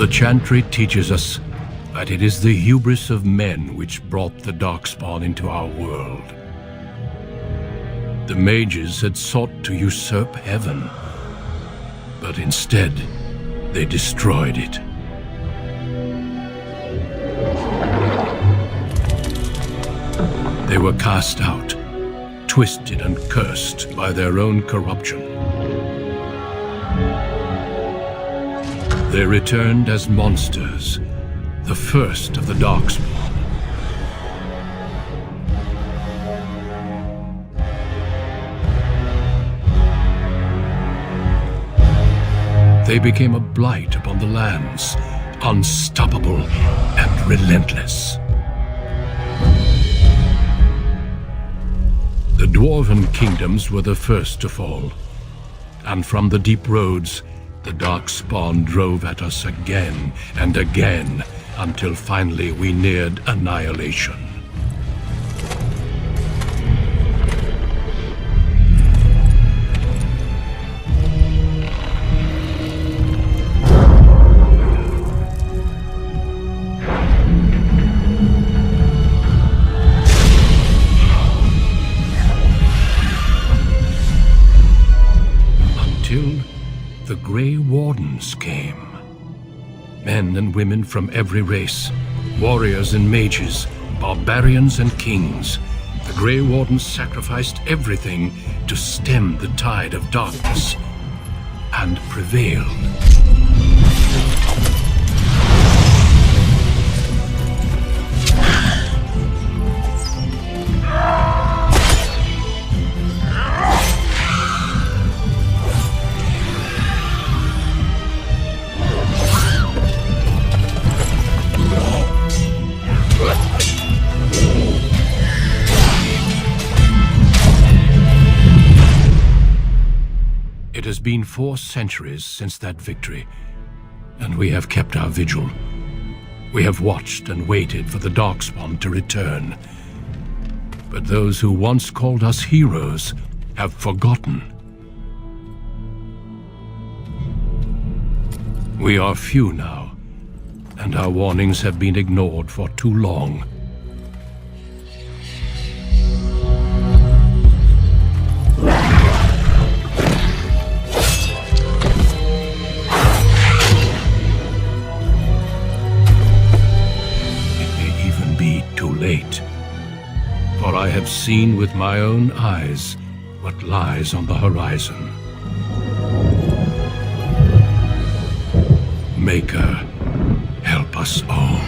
The Chantry teaches us that it is the hubris of men which brought the Darkspawn into our world. The mages had sought to usurp heaven, but instead they destroyed it. They were cast out, twisted and cursed by their own corruption. They returned as monsters, the first of the Darkspawn. They became a blight upon the lands, unstoppable and relentless. The Dwarven kingdoms were the first to fall, and from the deep roads, the Darkspawn drove at us again and again, until finally we neared annihilation. The Grey Wardens came. Men and women from every race, warriors and mages, barbarians and kings. The Grey Wardens sacrificed everything to stem the tide of darkness, and prevailed. It has been 4 centuries since that victory, and we have kept our vigil. We have watched and waited for the Darkspawn to return. But those who once called us heroes have forgotten. We are few now, and our warnings have been ignored for too long. Late, for I have seen with my own eyes what lies on the horizon. Maker, help us all.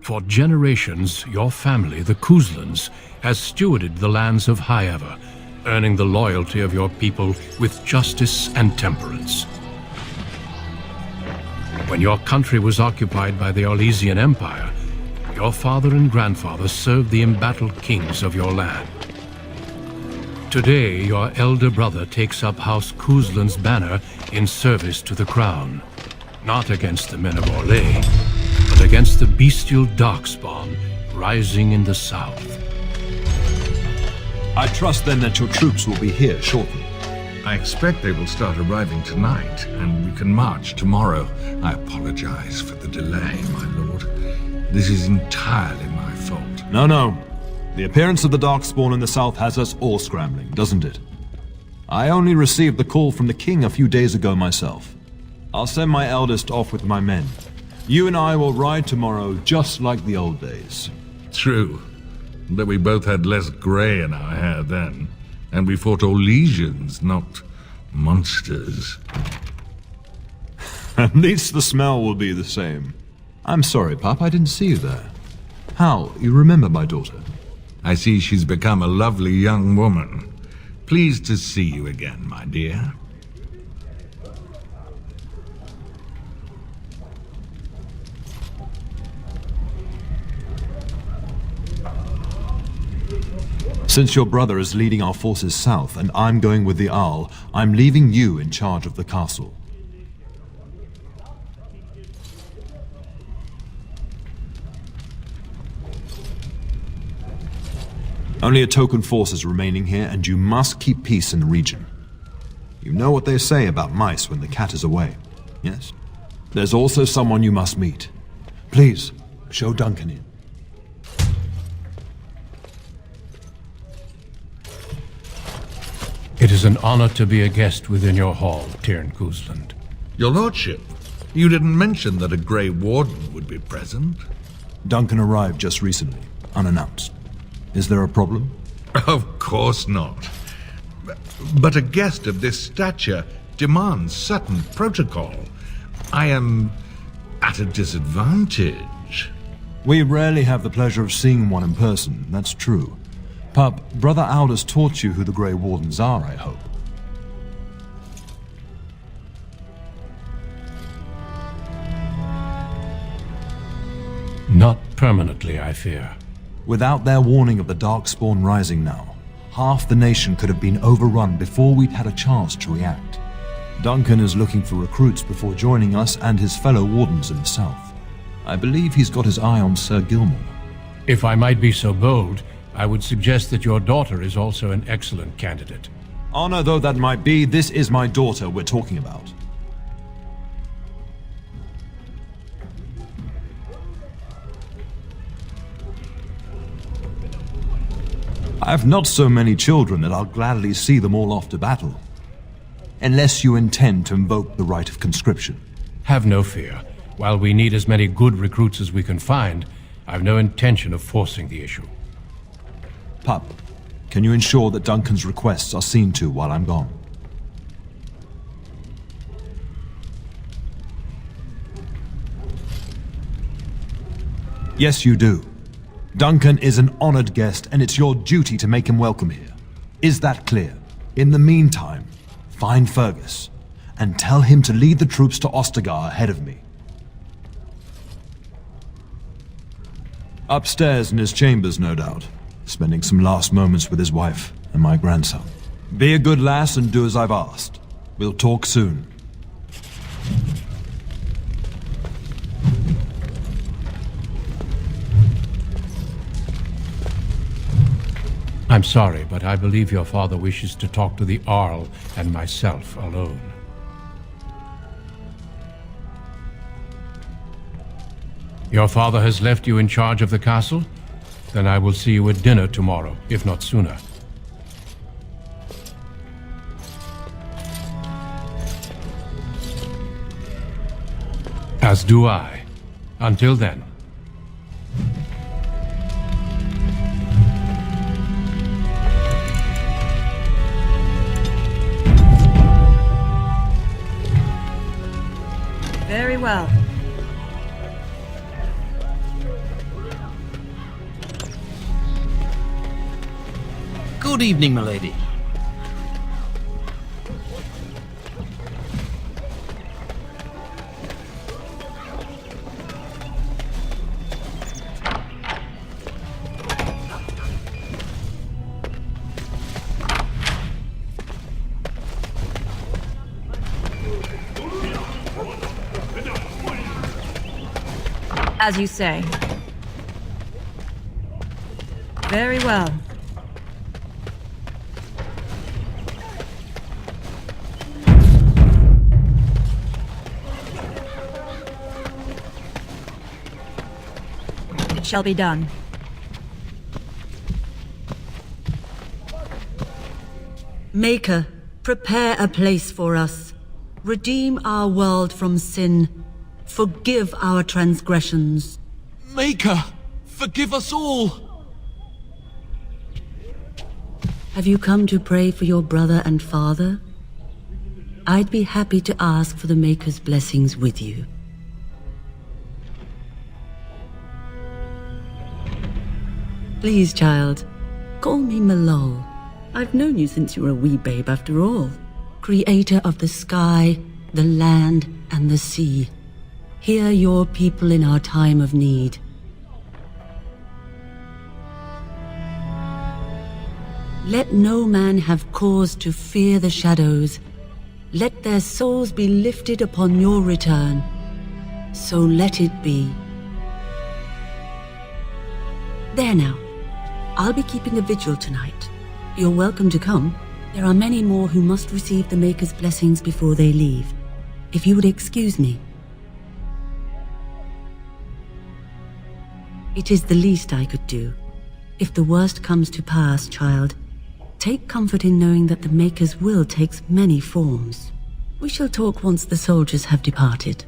For generations, your family, the Kuzlans, has stewarded the lands of Highever, earning the loyalty of your people with justice and temperance. When your country was occupied by the Orlesian Empire, your father and grandfather served the embattled kings of your land. Today, your elder brother takes up House Kuzlan's banner in service to the crown, not against the men of Orlais, but against the bestial darkspawn rising in the south. I trust then that your troops will be here shortly. I expect they will start arriving tonight, and we can march tomorrow. I apologize for the delay, my lord. This is entirely my fault. No. The appearance of the Darkspawn in the south has us all scrambling, doesn't it? I only received the call from the king a few days ago myself. I'll send my eldest off with my men. You and I will ride tomorrow just like the old days. True, but we both had less grey in our hair then, and we fought Orlesians, not monsters. At least the smell will be the same. I'm sorry, Pop, I didn't see you there. How, you remember my daughter? I see she's become a lovely young woman. Pleased to see you again, my dear. Since your brother is leading our forces south and I'm going with the Owl, I'm leaving you in charge of the castle. Only a token force is remaining here, and you must keep peace in the region. You know what they say about mice when the cat is away, yes? There's also someone you must meet. Please, show Duncan in. It is an honor to be a guest within your hall, Tyrn Kuzland. Your lordship, you didn't mention that a Grey Warden would be present. Duncan arrived just recently, unannounced. Is there a problem? Of course not. But a guest of this stature demands certain protocol. I am at a disadvantage. We rarely have the pleasure of seeing one in person, that's true. Pup, Brother Aldous taught you who the Grey Wardens are, I hope. Not permanently, I fear. Without their warning of the Darkspawn rising now, half the nation could have been overrun before we'd had a chance to react. Duncan is looking for recruits before joining us and his fellow wardens in the south. I believe he's got his eye on Sir Gilmore. If I might be so bold, I would suggest that your daughter is also an excellent candidate. Honor though that might be, this is my daughter we're talking about. I have not so many children that I'll gladly see them all off to battle. Unless you intend to invoke the right of conscription. Have no fear. While we need as many good recruits as we can find, I've no intention of forcing the issue. Pup, can you ensure that Duncan's requests are seen to while I'm gone? Yes, you do. Duncan is an honored guest, and it's your duty to make him welcome here. Is that clear? In the meantime, find Fergus, and tell him to lead the troops to Ostagar ahead of me. Upstairs in his chambers, no doubt, spending some last moments with his wife and my grandson. Be a good lass and do as I've asked. We'll talk soon. I'm sorry, but I believe your father wishes to talk to the Arl and myself alone. Your father has left you in charge of the castle? Then I will see you at dinner tomorrow, if not sooner. As do I. Until then. Very well. Good evening, milady. As you say. Very well. It shall be done. Maker, prepare a place for us. Redeem our world from sin. Forgive our transgressions. Maker, forgive us all! Have you come to pray for your brother and father? I'd be happy to ask for the Maker's blessings with you. Please, child, call me Malol. I've known you since you were a wee babe after all. Creator of the sky, the land, and the sea. Hear your people in our time of need. Let no man have cause to fear the shadows. Let their souls be lifted upon your return. So let it be. There now. I'll be keeping a vigil tonight. You're welcome to come. There are many more who must receive the Maker's blessings before they leave. If you would excuse me. It is the least I could do. If the worst comes to pass, child, take comfort in knowing that the Maker's will takes many forms. We shall talk once the soldiers have departed.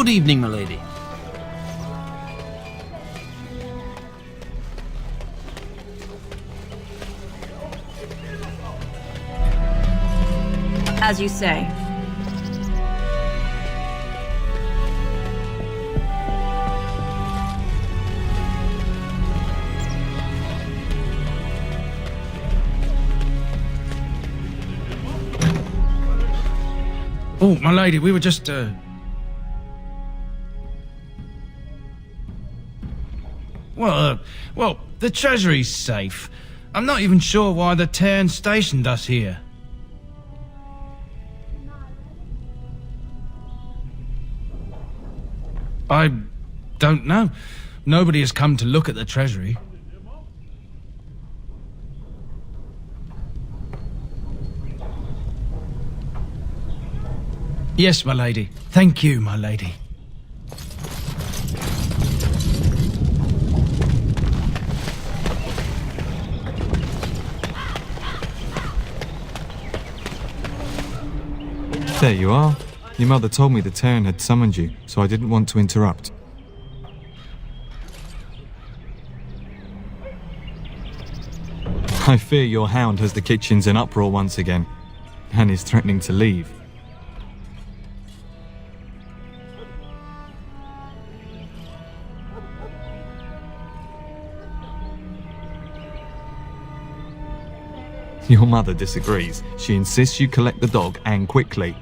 Good evening, milady. As you say. Oh, my lady, we were just, Well, the treasury's safe. I'm not even sure why the Tern stationed us here. I don't know. Nobody has come to look at the treasury. Yes, my lady. Thank you, my lady. There you are. Your mother told me the Tern had summoned you, so I didn't want to interrupt. I fear your hound has the kitchens in uproar once again, and is threatening to leave. Your mother disagrees. She insists you collect the dog, and quickly.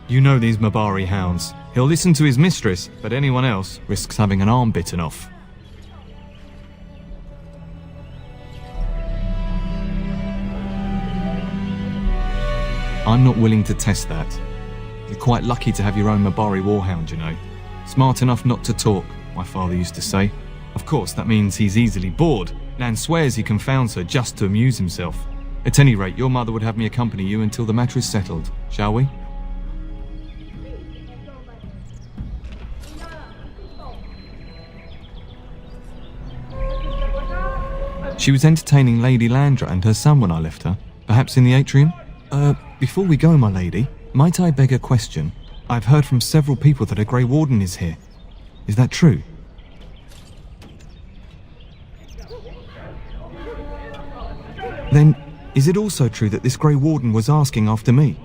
You know these Mabari hounds. He'll listen to his mistress, but anyone else risks having an arm bitten off. I'm not willing to test that. You're quite lucky to have your own Mabari warhound, you know. Smart enough not to talk, my father used to say. Of course, that means he's easily bored, and swears he confounds her just to amuse himself. At any rate, your mother would have me accompany you until the matter is settled, shall we? She was entertaining Lady Landra and her son when I left her, perhaps in the atrium? Before we go, my lady, might I beg a question? I've heard from several people that a Grey Warden is here. Is that true? Then, is it also true that this Grey Warden was asking after me?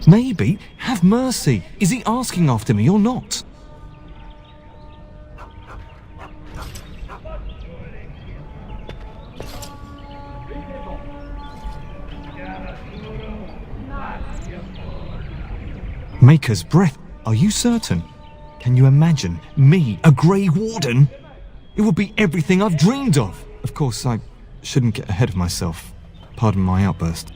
Maybe. Have mercy. Is he asking after me or not? Maker's breath. Are you certain? Can you imagine me, a Grey Warden? It would be everything I've dreamed of. Of course, I shouldn't get ahead of myself. Pardon my outburst.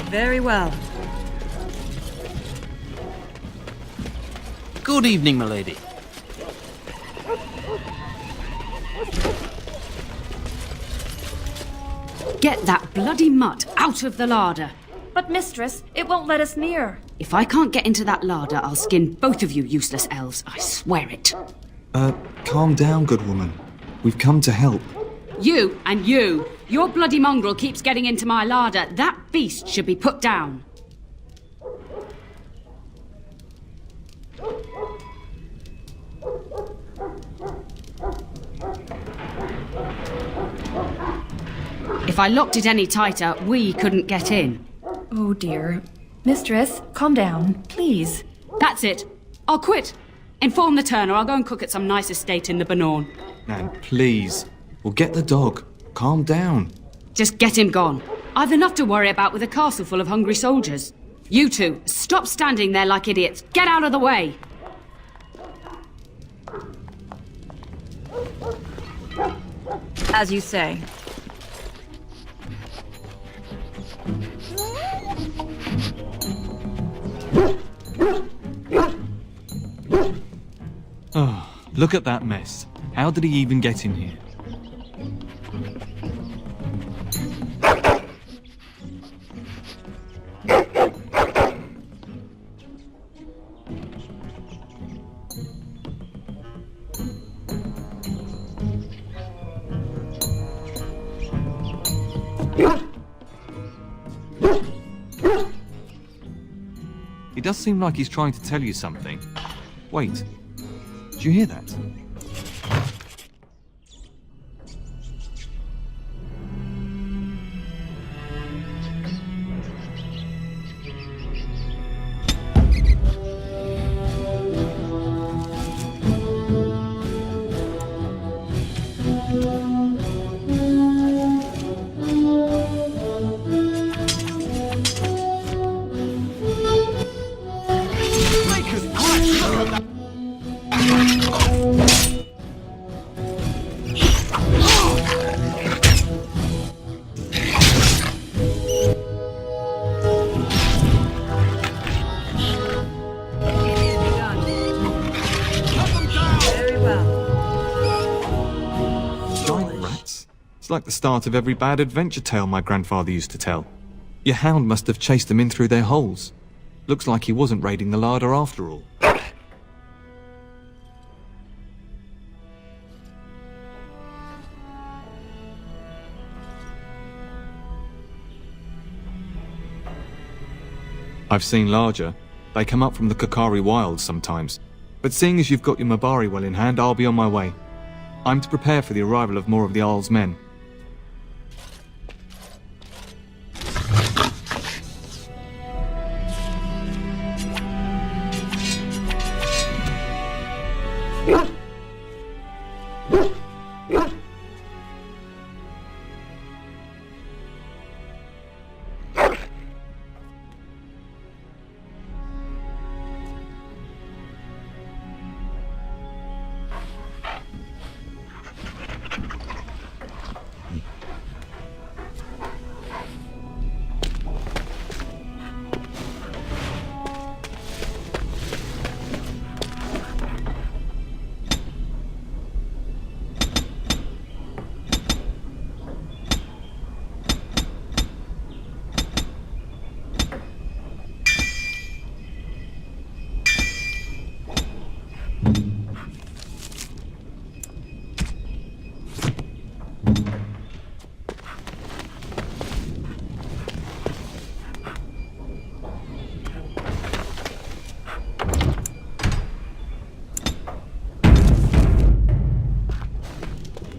Very well. Good evening, milady. Get that bloody mutt out of the larder. But mistress, it won't let us near. If I can't get into that larder, I'll skin both of you useless elves. I swear it. Calm down, good woman. We've come to help. You and you. Your bloody mongrel keeps getting into my larder. That beast should be put down. If I locked it any tighter, we couldn't get in. Oh dear. Mistress, calm down, please. That's it. I'll quit. Inform the turner. I'll go and cook at some nice estate in the Banorn. Nan, please. We'll get the dog. Calm down. Just get him gone. I've enough to worry about with a castle full of hungry soldiers. You two, stop standing there like idiots. Get out of the way. As you say. Oh, look at that mess. How did he even get in here? It does seem like he's trying to tell you something. Wait, did you hear that? It's like the start of every bad adventure tale my grandfather used to tell. Your hound must have chased them in through their holes. Looks like he wasn't raiding the larder after all. I've seen larger. They come up from the Kakari wilds sometimes. But seeing as you've got your Mabari well in hand, I'll be on my way. I'm to prepare for the arrival of more of the Isle's men.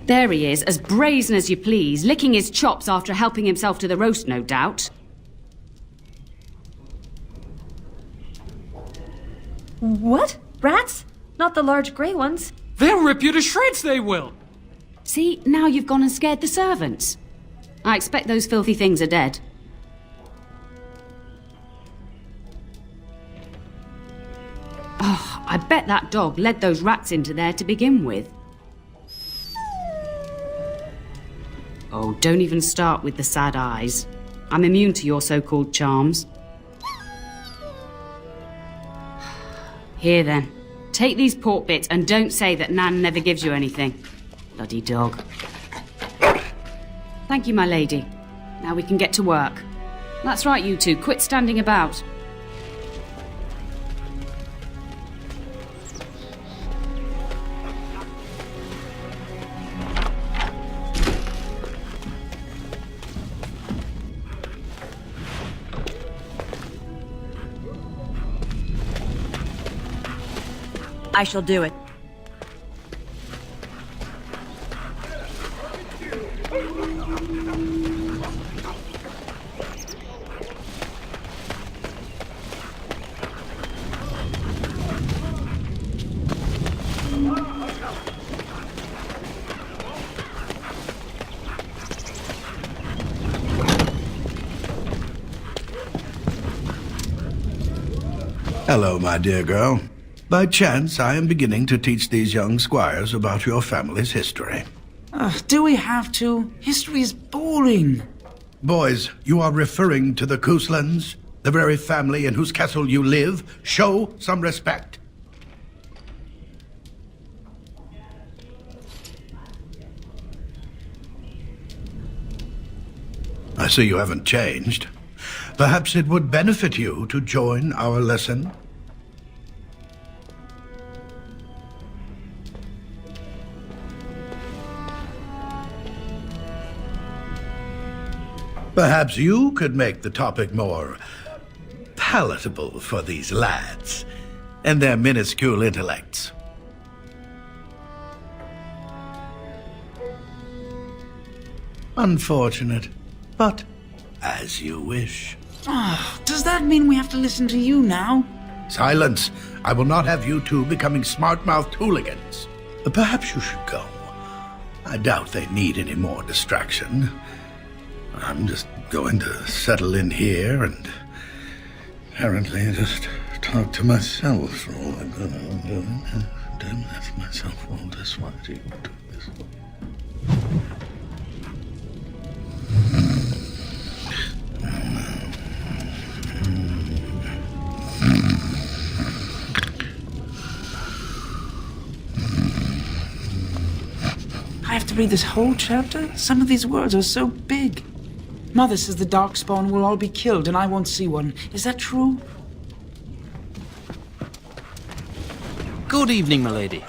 There he is, as brazen as you please, licking his chops after helping himself to the roast, no doubt. What? Rats? Not the large grey ones. They'll rip you to shreds, they will! See, now you've gone and scared the servants. I expect those filthy things are dead. Oh, I bet that dog led those rats into there to begin with. Oh, don't even start with the sad eyes. I'm immune to your so-called charms. Here then, take these pork bits and don't say that Nan never gives you anything. Bloody dog. Thank you, my lady. Now we can get to work. That's right, you two, quit standing about. I shall do it. Hello, my dear girl. By chance, I am beginning to teach these young squires about your family's history. Do we have to? History is boring. Boys, you are referring to the Couslands, the very family in whose castle you live. Show some respect. I see you haven't changed. Perhaps it would benefit you to join our lesson. Perhaps you could make the topic more palatable for these lads and their minuscule intellects. Unfortunate, but as you wish. Does that mean we have to listen to you now? Silence! I will not have you two becoming smart-mouthed hooligans. Perhaps you should go. I doubt they need any more distraction. I'm just going to settle in here and apparently just talk to myself for all I'm gonna do. Ask myself all this. Why do you do this? I have to read this whole chapter? Some of these words are so big. Mother says the Darkspawn will all be killed and I won't see one. Is that true? Good evening, milady.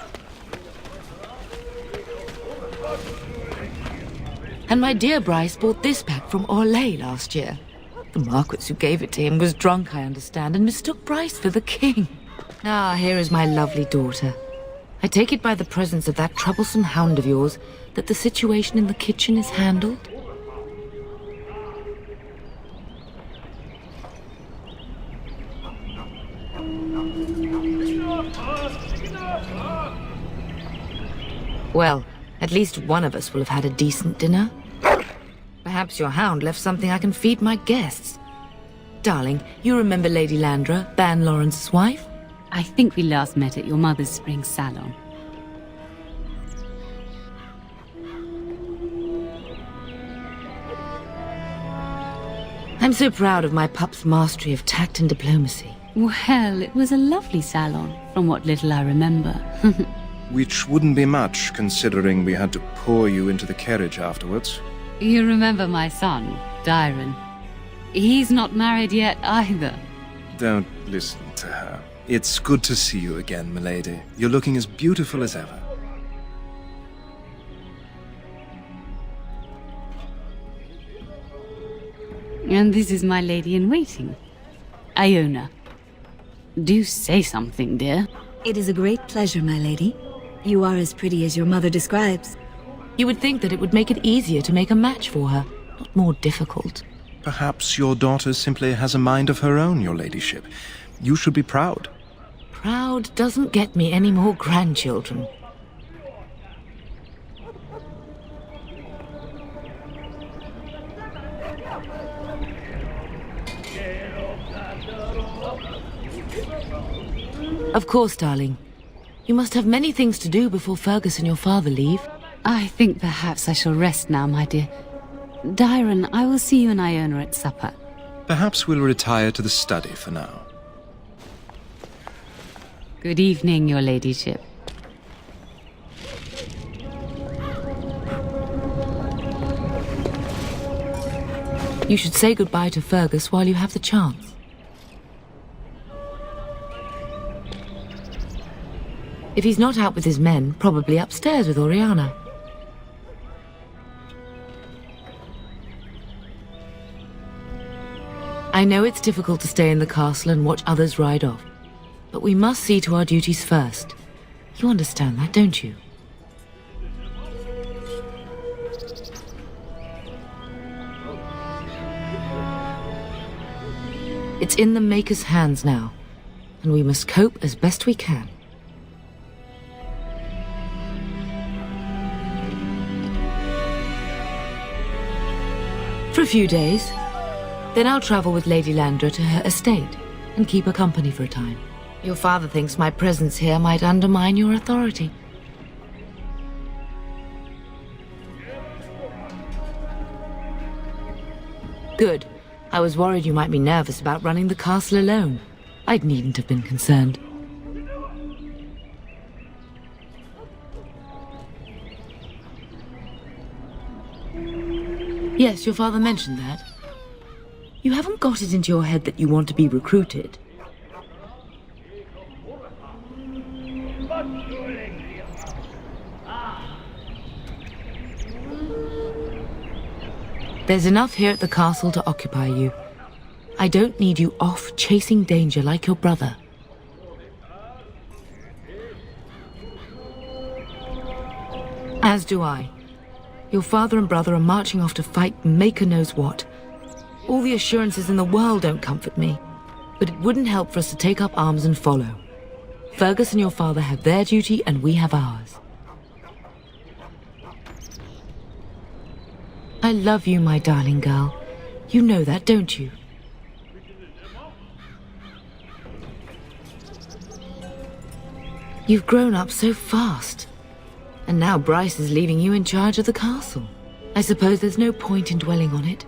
And my dear Bryce bought this pack from Orlais last year. The Marquis who gave it to him was drunk, I understand, and mistook Bryce for the king. Ah, here is my lovely daughter. I take it by the presence of that troublesome hound of yours that the situation in the kitchen is handled? Well, at least one of us will have had a decent dinner. Perhaps your hound left something I can feed my guests. Darling, you remember Lady Landra, Ban Lawrence's wife? I think we last met at your mother's spring salon. I'm so proud of my pup's mastery of tact and diplomacy. Well, it was a lovely salon, from what little I remember. Which wouldn't be much, considering we had to pour you into the carriage afterwards. You remember my son, Dyron. He's not married yet either. Don't listen to her. It's good to see you again, milady. You're looking as beautiful as ever. And this is my lady-in-waiting, Iona. Do say something, dear. It is a great pleasure, my lady. You are as pretty as your mother describes. You would think that it would make it easier to make a match for her, not more difficult. Perhaps your daughter simply has a mind of her own, your ladyship. You should be proud. Proud doesn't get me any more grandchildren. Of course, darling. You must have many things to do before Fergus and your father leave. I think perhaps I shall rest now, my dear. Dyron, I will see you and Iona at supper. Perhaps we'll retire to the study for now. Good evening, your ladyship. You should say goodbye to Fergus while you have the chance. If he's not out with his men, probably upstairs with Oriana. I know it's difficult to stay in the castle and watch others ride off, but we must see to our duties first. You understand that, don't you? It's in the Maker's hands now, and we must cope as best we can. For a few days. Then I'll travel with Lady Landra to her estate and keep her company for a time. Your father thinks my presence here might undermine your authority. Good. I was worried you might be nervous about running the castle alone. I needn't have been concerned. Yes, your father mentioned that. You haven't got it into your head that you want to be recruited. There's enough here at the castle to occupy you. I don't need you off chasing danger like your brother. As do I. Your father and brother are marching off to fight Maker knows what. All the assurances in the world don't comfort me, but it wouldn't help for us to take up arms and follow. Fergus and your father have their duty and we have ours. I love you, my darling girl. You know that, don't you? You've grown up so fast. And now Bryce is leaving you in charge of the castle. I suppose there's no point in dwelling on it.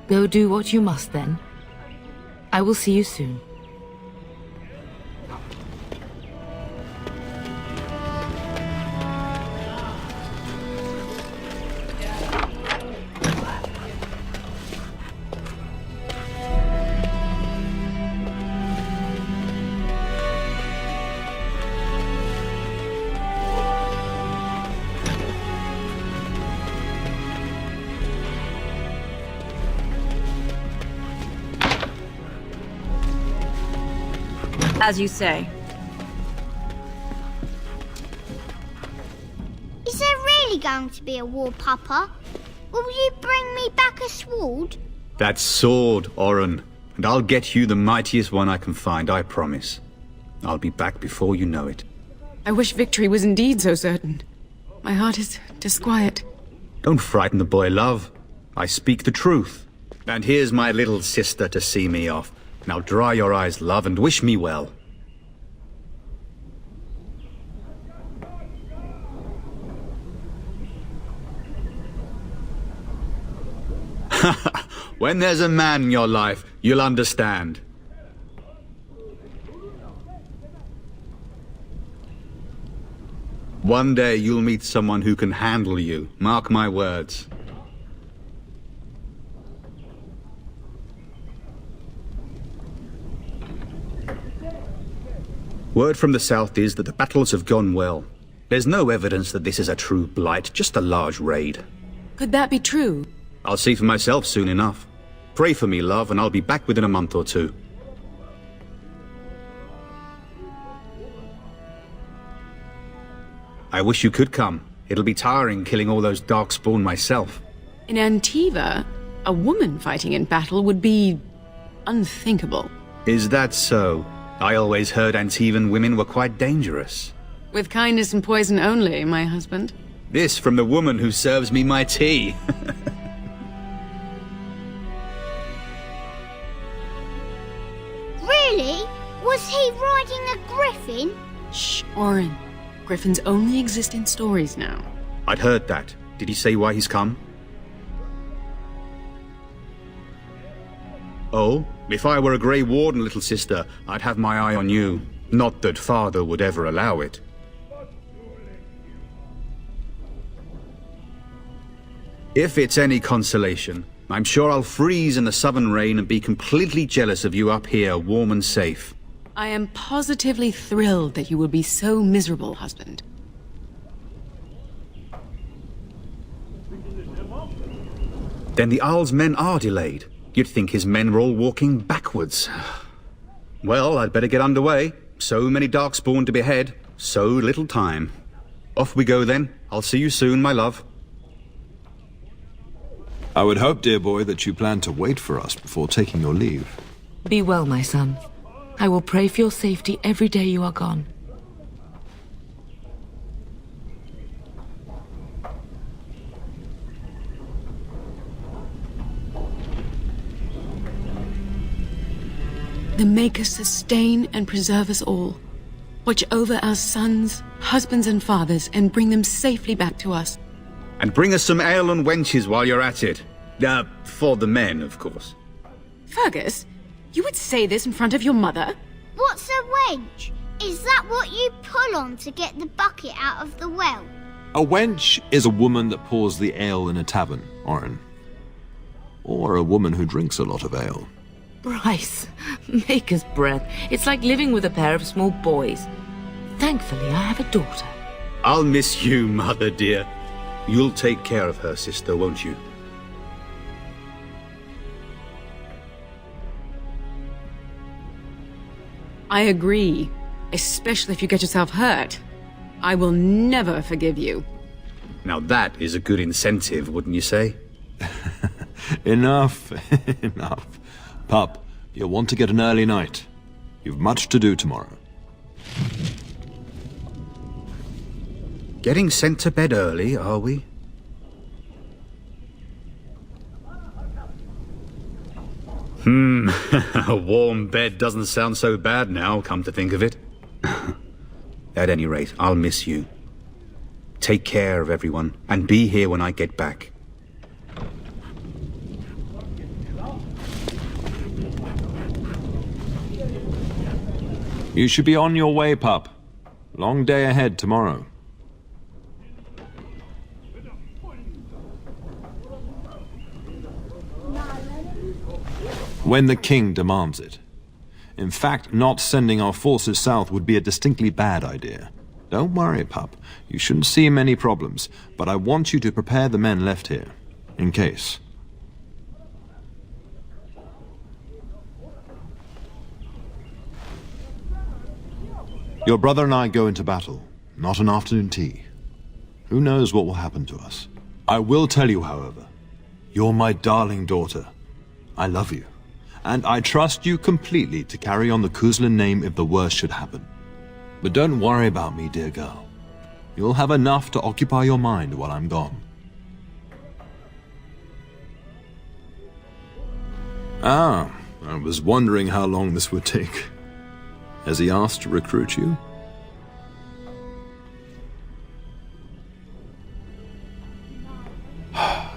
Go do what you must, then. I will see you soon. As you say. Is there really going to be a war, Papa? Will you bring me back a sword? That sword, Oren. And I'll get you the mightiest one I can find, I promise. I'll be back before you know it. I wish victory was indeed so certain. My heart is disquiet. Don't frighten the boy, love. I speak the truth. And here's my little sister to see me off. Now dry your eyes, love, and wish me well. When there's a man in your life, you'll understand. One day you'll meet someone who can handle you. Mark my words. Word from the south is that the battles have gone well. There's no evidence that this is a true blight, just a large raid. Could that be true? I'll see for myself soon enough. Pray for me, love, and I'll be back within a month or two. I wish you could come. It'll be tiring killing all those darkspawn myself. In Antiva, a woman fighting in battle would be unthinkable. Is that so? I always heard Antivan women were quite dangerous. With kindness and poison only, my husband. This from the woman who serves me my tea. Really? Was he riding a griffin? Shh, Oren. Griffins only exist in stories now. I'd heard that. Did he say why he's come? Oh, if I were a Grey Warden, little sister, I'd have my eye on you. Not that father would ever allow it. If it's any consolation, I'm sure I'll freeze in the southern rain and be completely jealous of you up here, warm and safe. I am positively thrilled that you will be so miserable, husband. Then the Arl's men are delayed. You'd think his men were all walking backwards. Well, I'd better get underway. So many darkspawn to behead, so little time. Off we go then. I'll see you soon, my love. I would hope, dear boy, that you plan to wait for us before taking your leave. Be well, my son. I will pray for your safety every day you are gone. The Maker sustain and preserve us all. Watch over our sons, husbands and fathers, and bring them safely back to us. And bring us some ale and wenches while you're at it. For the men, of course. Fergus, you would say this in front of your mother? What's a wench? Is that what you pull on to get the bucket out of the well? A wench is a woman that pours the ale in a tavern, Oren. Or a woman who drinks a lot of ale. Bryce, Maker's breath. It's like living with a pair of small boys. Thankfully, I have a daughter. I'll miss you, mother dear. You'll take care of her, sister, won't you? I agree, especially if you get yourself hurt. I will never forgive you. Now that is a good incentive, wouldn't you say? Enough, enough. Pup, you'll want to get an early night. You've much to do tomorrow. Getting sent to bed early, are we? A warm bed doesn't sound so bad now, come to think of it. At any rate, I'll miss you. Take care of everyone, and be here when I get back. You should be on your way, pup. Long day ahead tomorrow. When the king demands it. In fact, not sending our forces south would be a distinctly bad idea. Don't worry, pup. You shouldn't see many problems, but I want you to prepare the men left here, in case. Your brother and I go into battle, not an afternoon tea. Who knows what will happen to us? I will tell you, however, you're my darling daughter. I love you, and I trust you completely to carry on the Kuzlin name if the worst should happen. But don't worry about me, dear girl. You'll have enough to occupy your mind while I'm gone. Ah, I was wondering how long this would take. Has he asked to recruit you?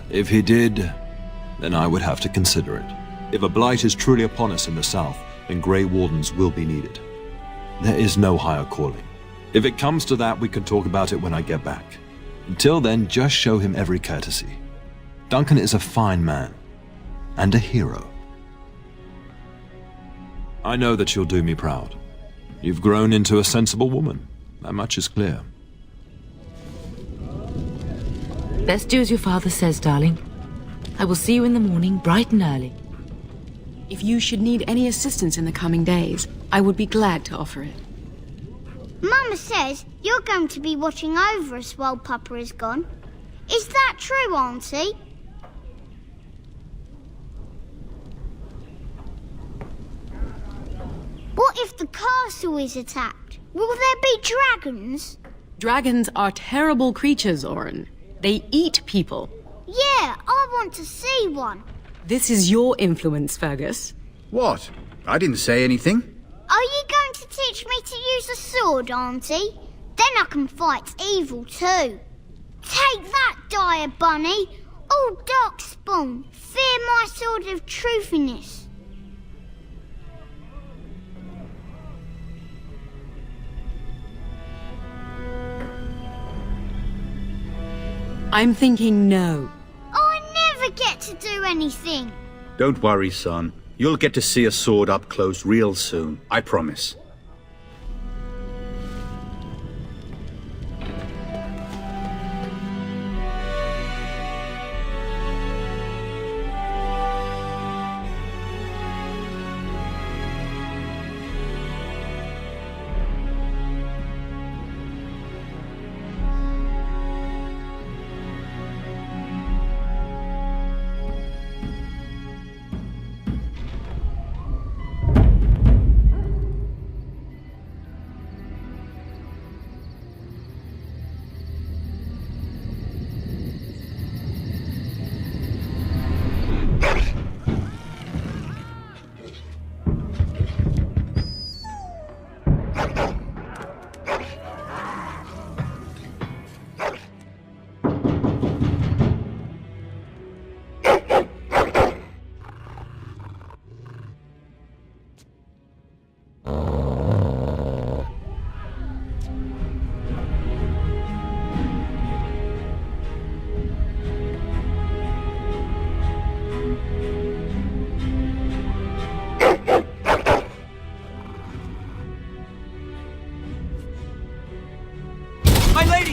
If he did, then I would have to consider it. If a blight is truly upon us in the south, then Grey Wardens will be needed. There is no higher calling. If it comes to that, we can talk about it when I get back. Until then, just show him every courtesy. Duncan is a fine man, and a hero. I know that you'll do me proud. You've grown into a sensible woman. That much is clear. Best do as your father says, darling. I will see you in the morning, bright and early. If you should need any assistance in the coming days, I would be glad to offer it. Mama says you're going to be watching over us while Papa is gone. Is that true, Auntie? What if the castle is attacked? Will there be dragons? Dragons are terrible creatures, Oren. They eat people. Yeah, I want to see one. This is your influence, Fergus. What? I didn't say anything. Are you going to teach me to use a sword, Auntie? Then I can fight evil too. Take that, dire bunny. Oh, Darkspawn, fear my sword of truthiness. I'm thinking no. I never get to do anything. Don't worry, son. You'll get to see a sword up close real soon. I promise.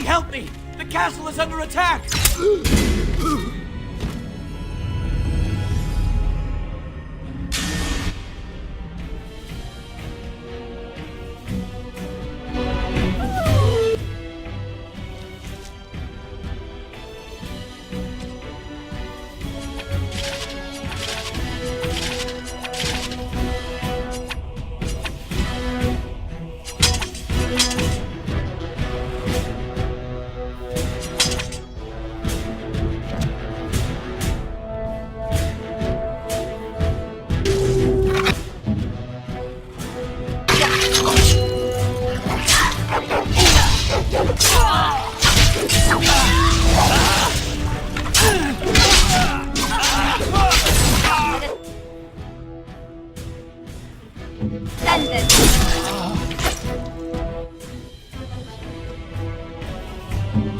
Help me! The castle is under attack!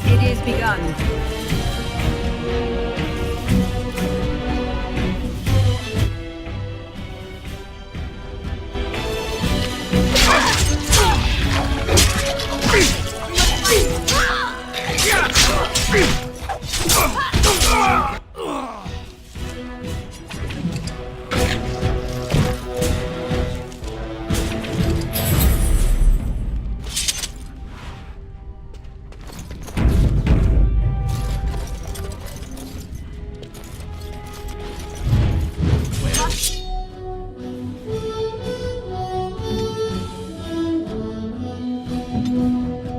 It is begun.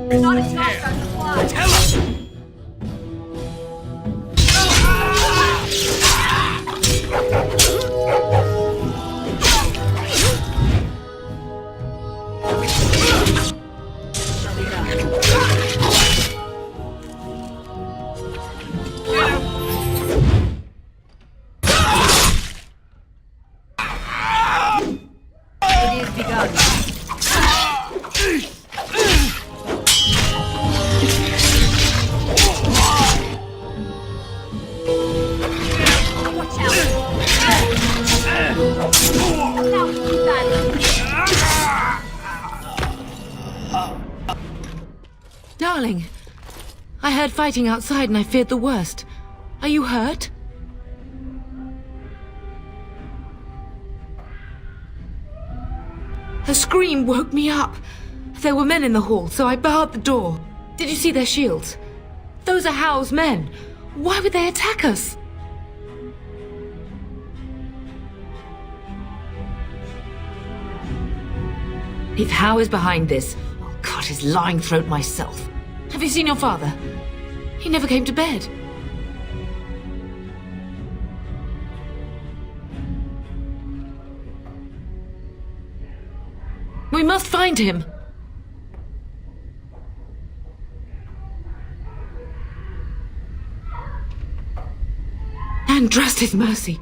Not a shotgun supply. Tell him! It is begun. Watch out! Now too bad. Darling, I heard fighting outside and I feared the worst. Are you hurt? Her scream woke me up. There were men in the hall, so I barred the door. Did you see their shields? Those are Howe's men. Why would they attack us? If Howe is behind this, I'll cut his lying throat myself. Have you seen your father? He never came to bed. We must find him. And trust his mercy.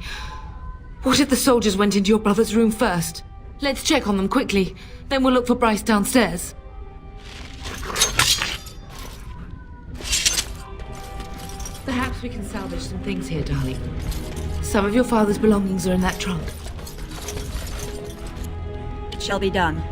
What if the soldiers went into your brother's room first? Let's check on them quickly. Then we'll look for Bryce downstairs. Perhaps we can salvage some things here, darling. Some of your father's belongings are in that trunk. It shall be done.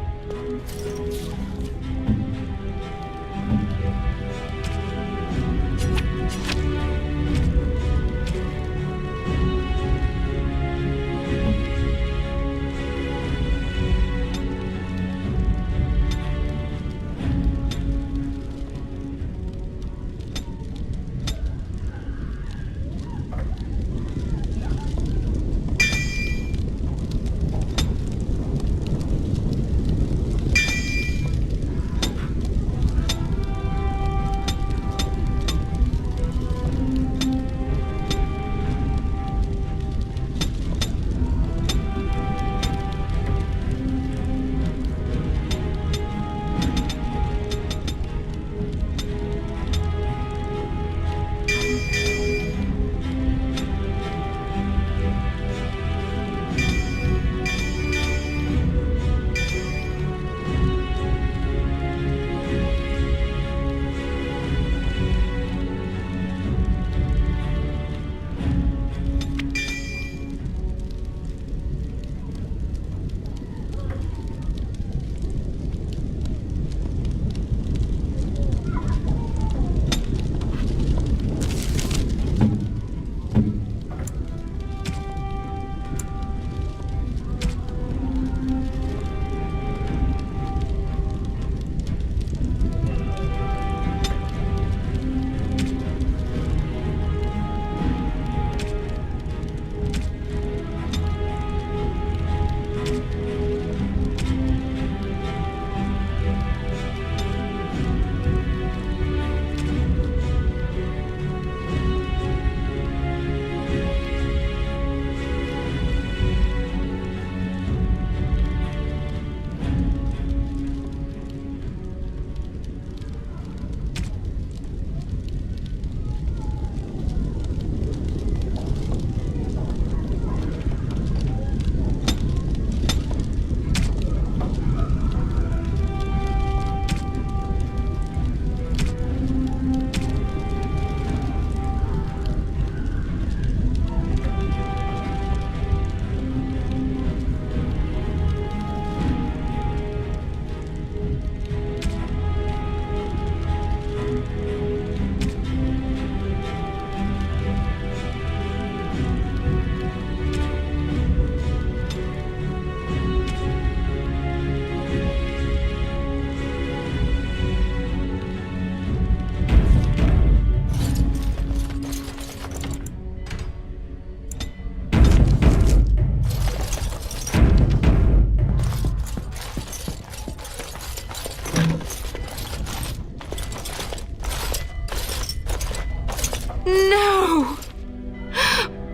No!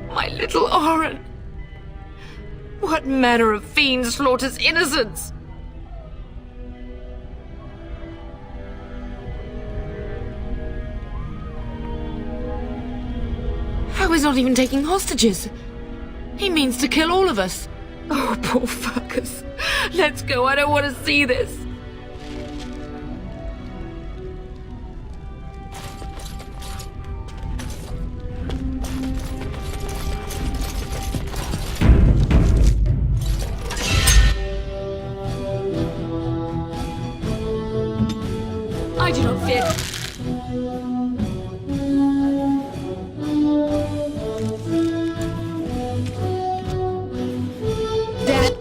My little Oren! What manner of fiend slaughters innocents? How is not even taking hostages? He means to kill all of us. Oh, poor fuckers. Let's go, I don't want to see this. I do not fear. Dad.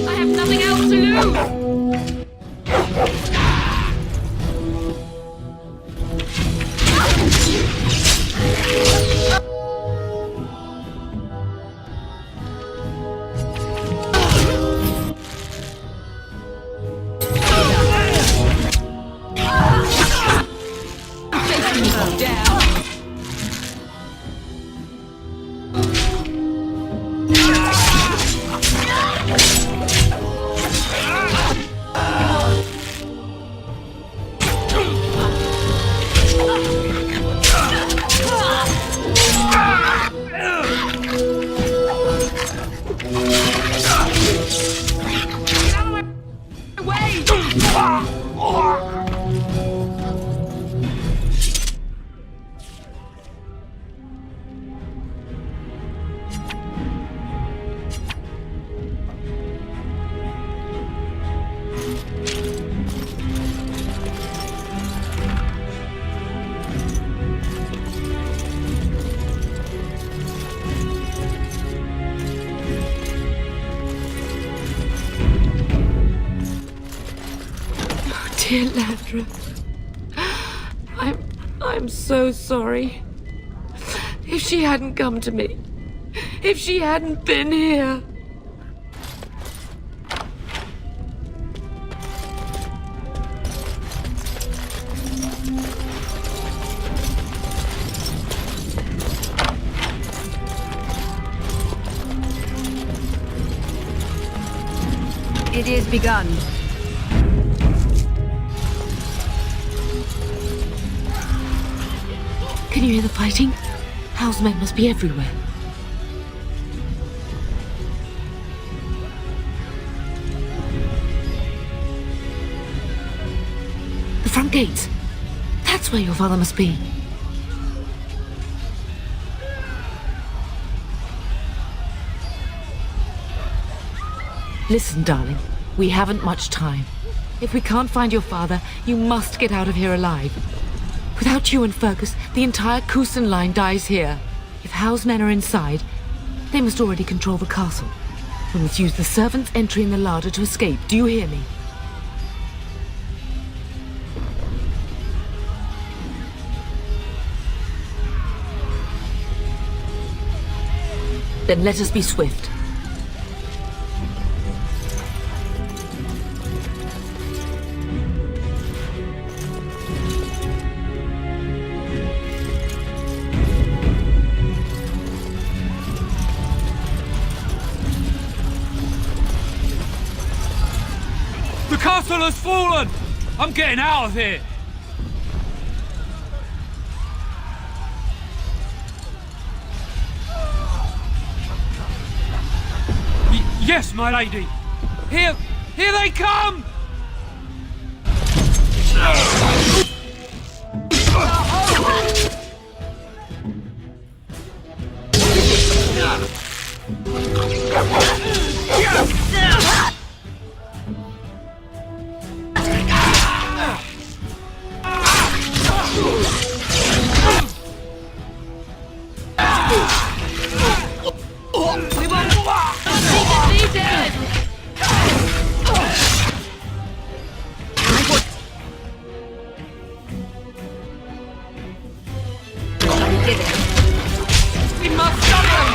I have nothing else to lose. Dear Landra, I'm so sorry. If she hadn't come to me, if she hadn't been here. It is begun. Can you hear the fighting? Hal's men must be everywhere. The front gates. That's where your father must be. Listen, darling. We haven't much time. If we can't find your father, you must get out of here alive. Without you and Fergus, the entire Kusen line dies here. If Hal's men are inside, they must already control the castle. We must use the servants' entry in the larder to escape. Do you hear me? Then let us be swift. The castle has fallen! I'm getting out of here! Yes, my lady! Here they come! We must stop them!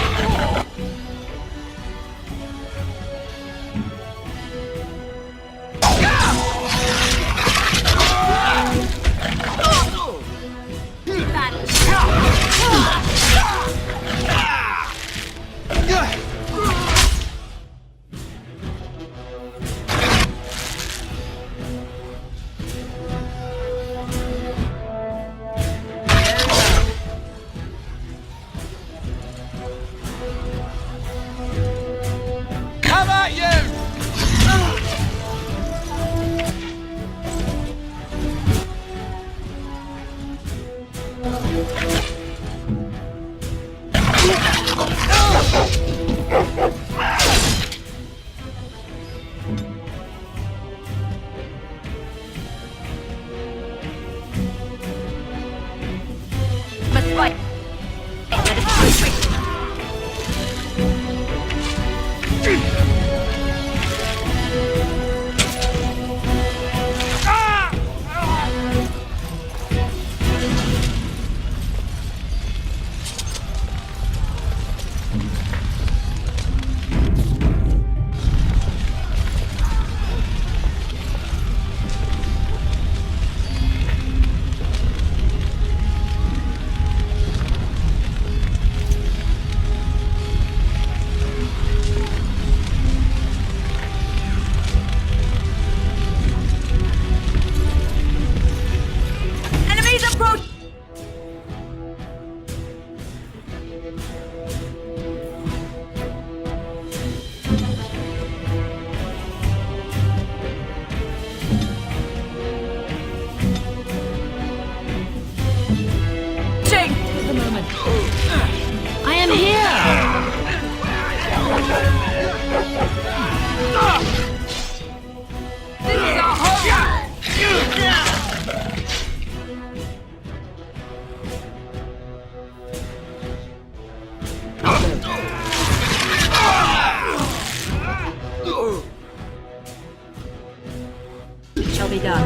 It shall be done.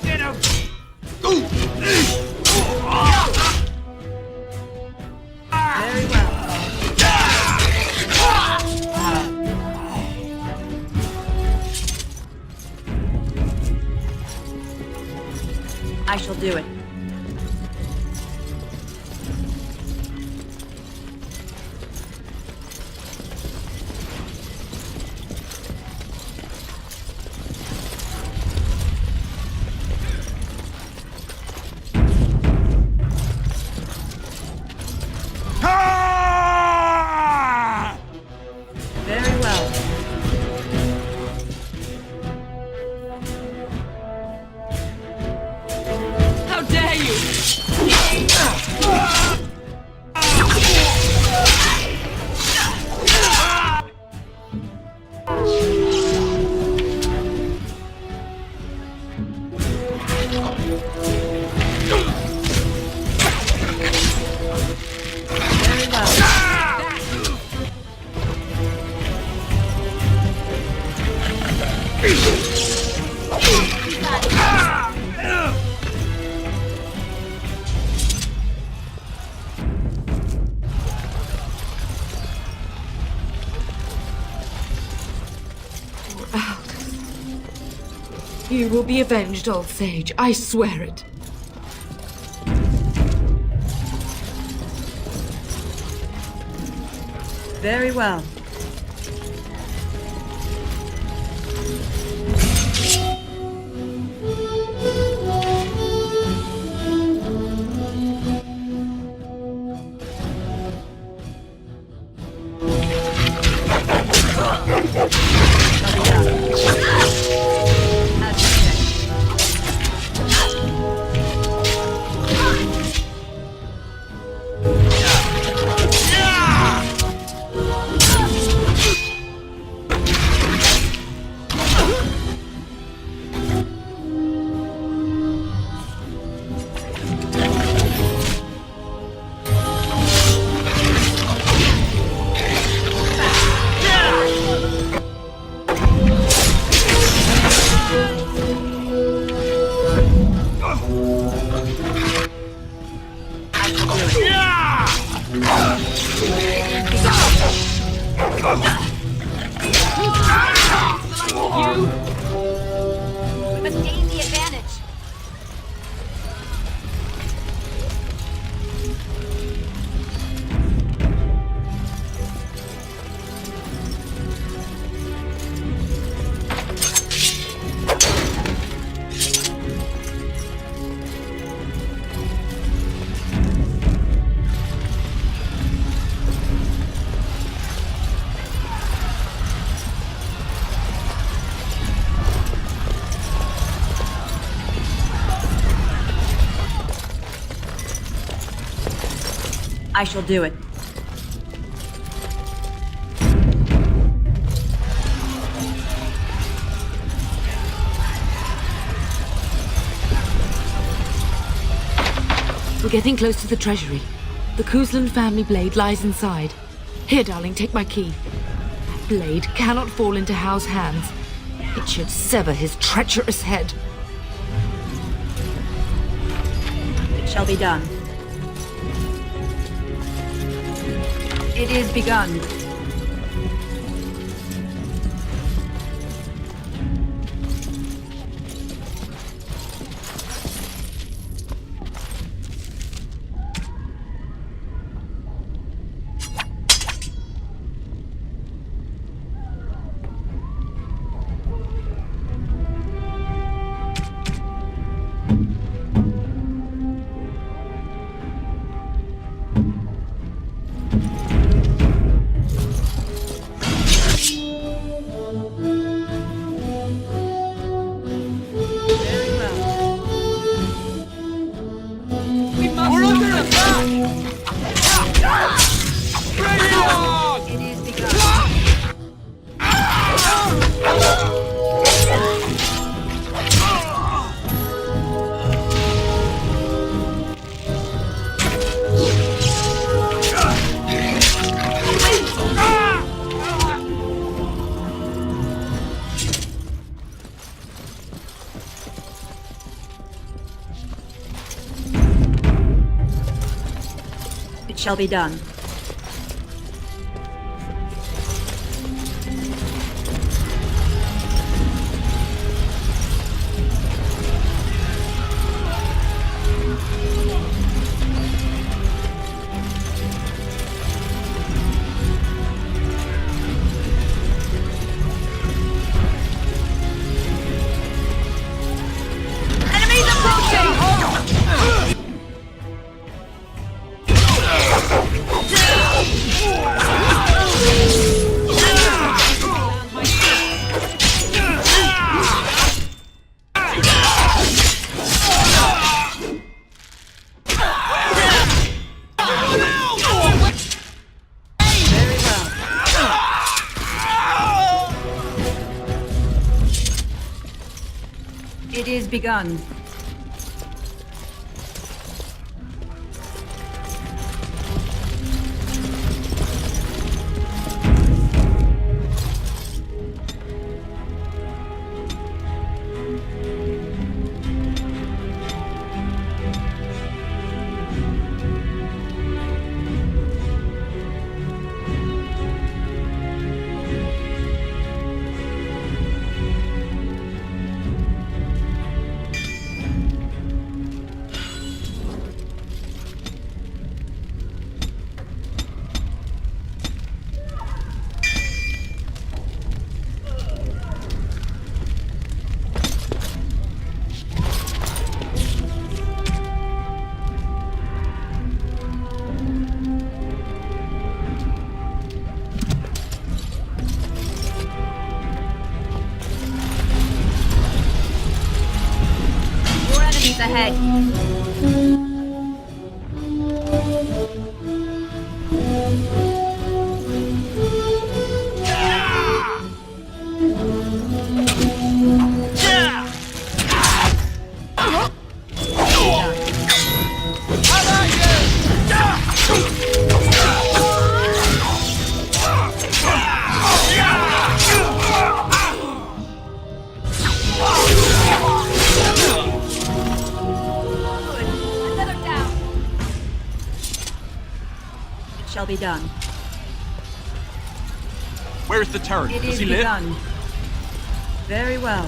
Get him! Very well. I shall do it. Very well. How dare you! Very well. You will be avenged, old sage. I swear it. Very well. We must gain the advantage. I shall do it. We're getting close to the treasury. The Kuzlan family blade lies inside. Here, darling, take my key. That blade cannot fall into Hao's hands. It should sever his treacherous head. It shall be done. It is begun. shall be done. It is begun. Ahead. Shall be done. Where is the turret? It Does is he live? begun. Very well.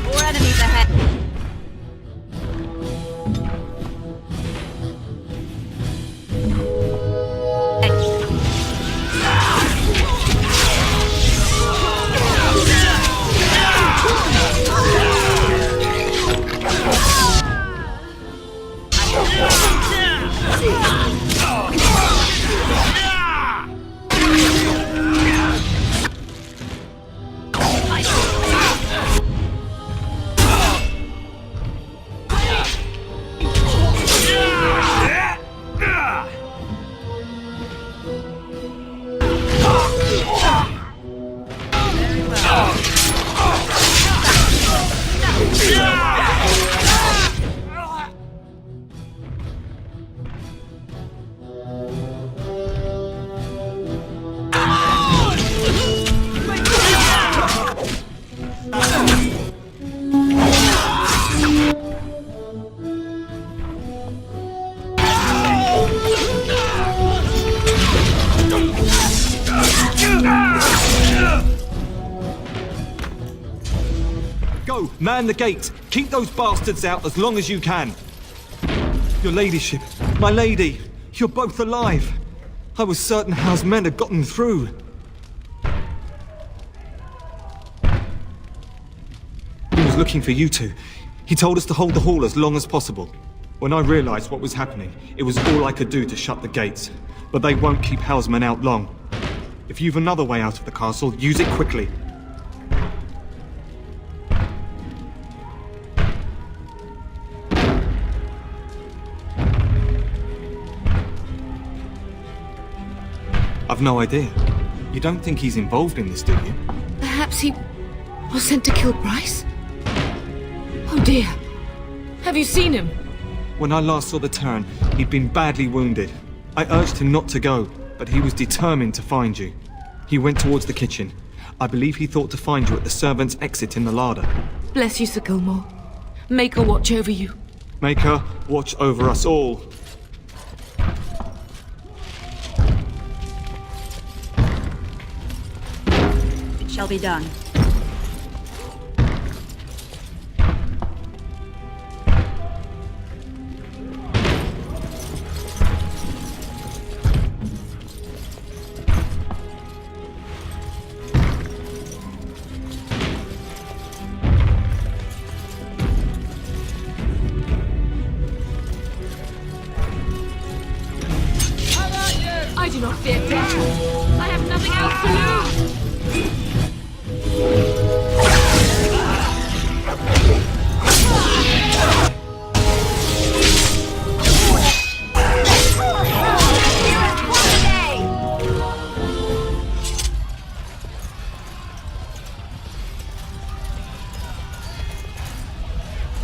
Four enemies ahead. Go, man the gate. Keep those bastards out as long as you can. Your ladyship, my lady, you're both alive. I was certain Howe's men had gotten through. He was looking for you two. He told us to hold the hall as long as possible. When I realized what was happening, it was all I could do to shut the gates. But they won't keep Howe's men out long. If you've another way out of the castle, use it quickly. I've no idea. You don't think he's involved in this, do you? Perhaps he was sent to kill Bryce? Oh dear. Have you seen him? When I last saw the Terran, he'd been badly wounded. I urged him not to go, but he was determined to find you. He went towards the kitchen. I believe he thought to find you at the servants' exit in the larder. Bless you, Sir Gilmore. Maker watch over you. Maker, watch over us all. It shall be done. I do not fear death. I have nothing else to lose.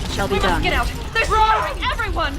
It shall be We must done. get out. They're slaughtering everyone.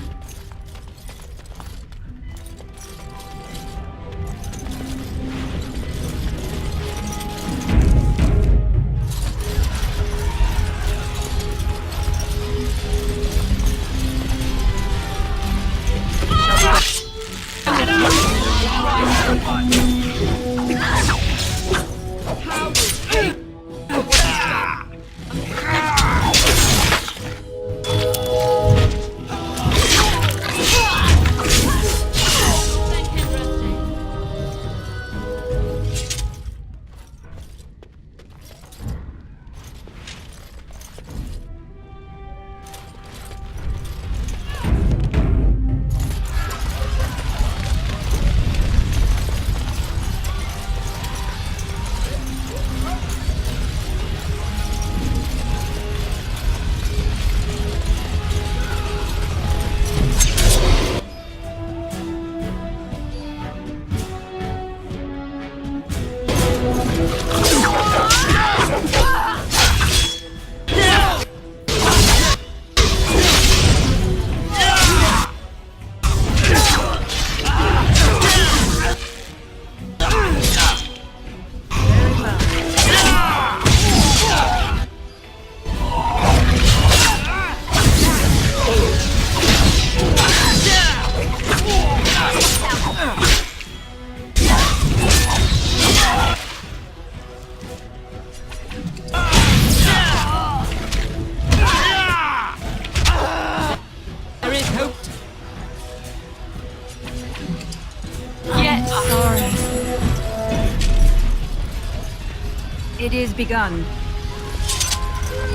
It is begun.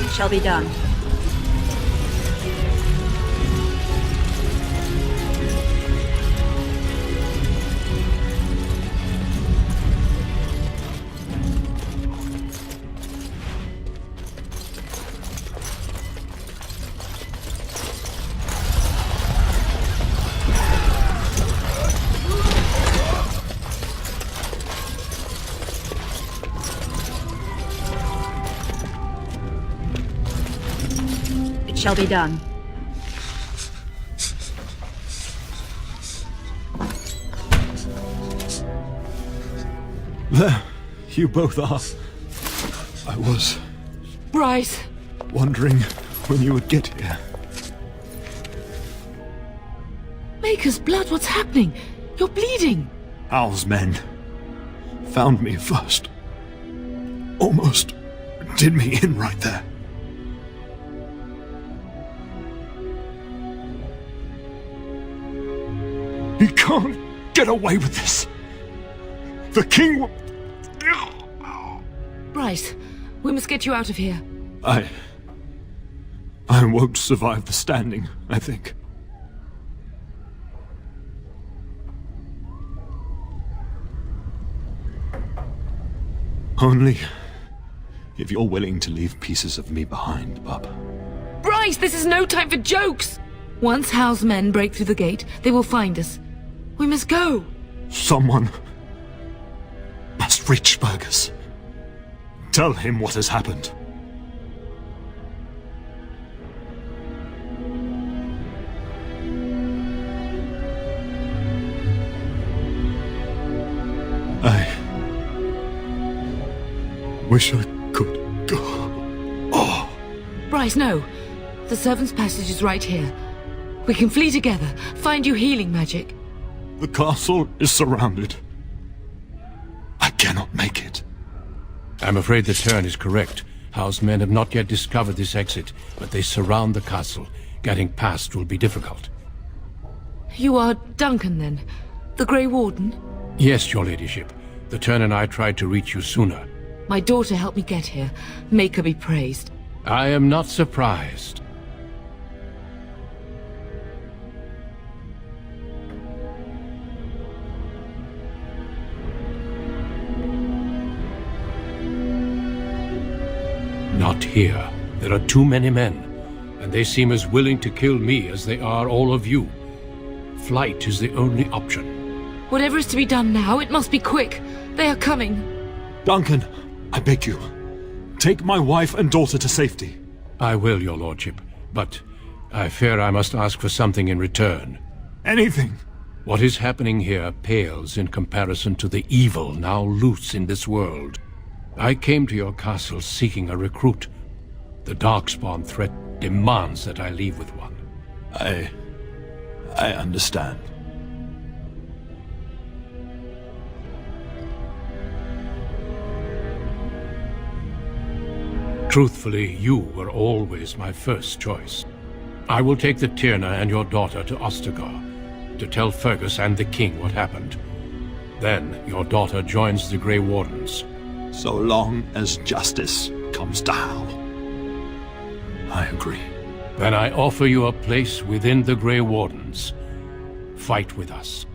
It shall be done. It shall be done. There, you both are. I was Bryce! wondering when you would get here. Maker's blood, what's happening? You're bleeding! Al's men found me first. Almost did me in right there. He can't get away with this. The king will... Bryce, we must get you out of here. I won't survive the standing, I think. Only if you're willing to leave pieces of me behind, bub. Bryce, this is no time for jokes! Once Hal's men break through the gate, they will find us. We must go! Someone must reach Fergus. Tell him what has happened. wish I could go. Oh. Bryce, no. The servant's passage is right here. We can flee together, find you healing magic. The castle is surrounded. I cannot make it. I'm afraid the Turn is correct. House men have not yet discovered this exit, but they surround the castle. Getting past will be difficult. You are Duncan, then? The Grey Warden? Yes, your ladyship. The Turn and I tried to reach you sooner. My daughter helped me get here. Make her be praised. I am not surprised. Not here. There are too many men, and they seem as willing to kill me as they are all of you. Flight is the only option. Whatever is to be done now, it must be quick. They are coming. Duncan, I beg you, take my wife and daughter to safety. I will, your lordship, but I fear I must ask for something in return. Anything. What is happening here pales in comparison to the evil now loose in this world. I came to your castle seeking a recruit. The Darkspawn threat demands that I leave with one. I understand. Truthfully, you were always my first choice. I will take the Tyrna and your daughter to Ostagar, to tell Fergus and the king what happened. Then your daughter joins the Grey Wardens. So long as justice comes to Hal. I agree. Then I offer you a place within the Grey Wardens. Fight with us.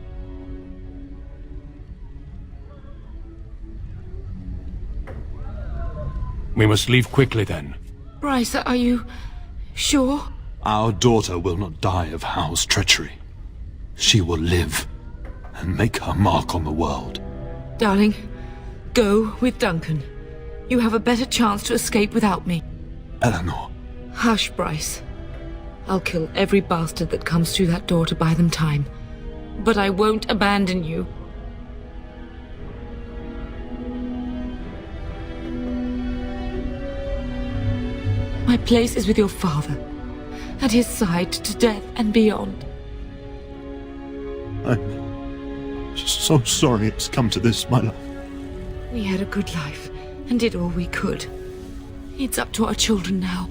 We must leave quickly then. Bryce, are you sure? Our daughter will not die of Hal's treachery. She will live and make her mark on the world. Darling, go with Duncan. You have a better chance to escape without me. Eleanor. Hush, Bryce. I'll kill every bastard that comes through that door to buy them time. But I won't abandon you. My place is with your father. At his side to death and beyond. I'm just so sorry it's come to this, my love. We had a good life and did all we could. It's up to our children now.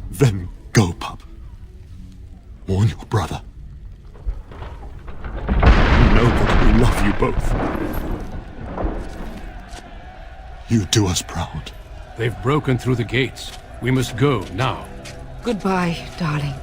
Then go, pup. Warn your brother. Know that we love you both. You do us proud. They've broken through the gates. We must go now. Goodbye, darling.